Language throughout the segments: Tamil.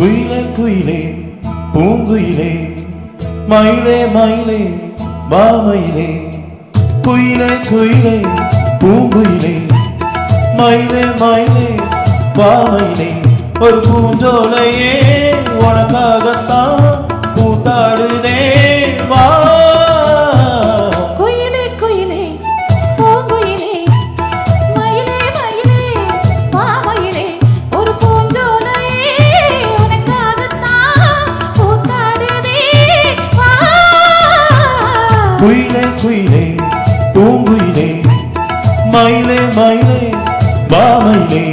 குயிலே குயிலே பூங்குயிலே மயிலே மயிலே மாமயிலே குயிலே குயிலே பூங்குயிலே மயிலே மயிலே மாமயிலே ஒரு பூஞ்சோலையே உனக்காகத்தான் பூத்தாடுதே வா. குயிலே குயிலே பூங்குயிலே மயிலே மயிலே மாமயிலே ஒரு பூஞ்சோலையே உனக்காகத்தான் பூத்தாடுதே வா. குயிலே குயிலே பூங்குயிலே மயிலே மயிலே மாமயிலே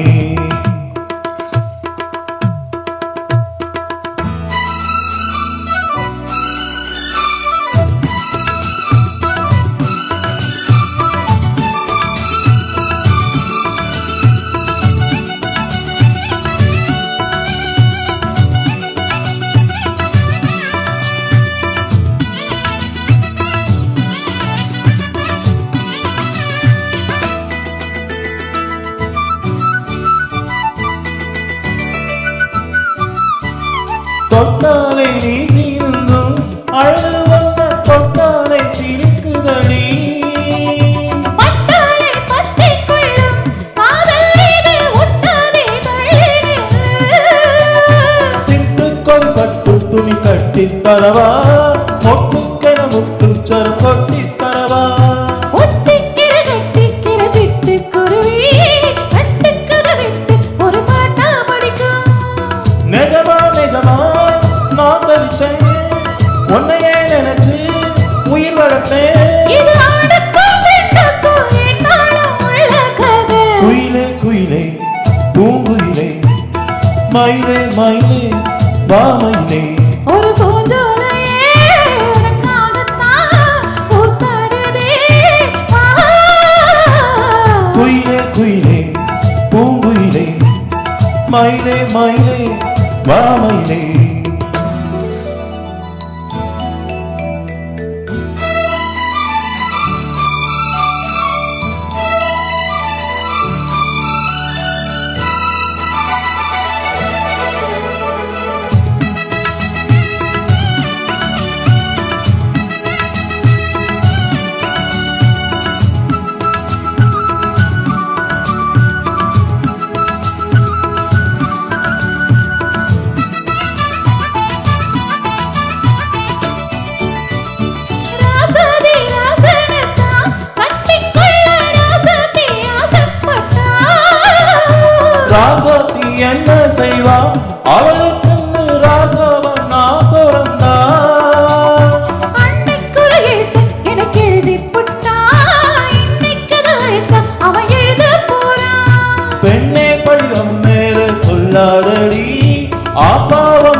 தொட்டாலே நீ சீருந்தும் அழகு வந்த தொட்டாலே சிரிக்குதடி பட்டாலே பத்திக் கொள்ளும் காதல் இது ஒட்டாதே தள்ளிடு. சிட்டுக்கொரு பட்டு துணி கட்டித் தரவா மொட்டுக்கென முட்டுச்சரம் கொட்டித் தரவா ஒட்டிக்கிற கட்டிக்கிற சிட்டுக்குருவி கட்டுக்கதை விட்டு ஒரு பாட்டா படிக்கும். நிஜமா நிஜமா நான் தவிச்சேன் உன்னையே நினைச்சு உயிர் வளர்த்தேன். இது ஆணுக்கும் பெண்ணுக்கும் என்னாலும் உள்ள கதை. குயிலே குயிலே பூங்குயிலே மயிலே மயிலே மாமயிலே ஒரு பூஞ்சோலையே உனக்காகத்தான் பூத்தாடுதே வா. குயிலே குயிலே பூங்குயிலே மயிலே மயிலே மாமயிலே ராசாதி ராசனத்தான் கட்டிக்கொள்ள ராசாதி ஆசைப்பட்டா. ராசாத்தி என்ன செய்வா அவளுக்குன்னு ராசாவன் நான் பிறந்தா. அன்னைக்குரு எழுத்து எனக்கு எழுதிப் புட்டா. இன்னைக்குது அழைச்சா அவன் எழுதப் போறான். பெண்ணே படிவம் மேல சொல்லாதடி ஆப்பாவம்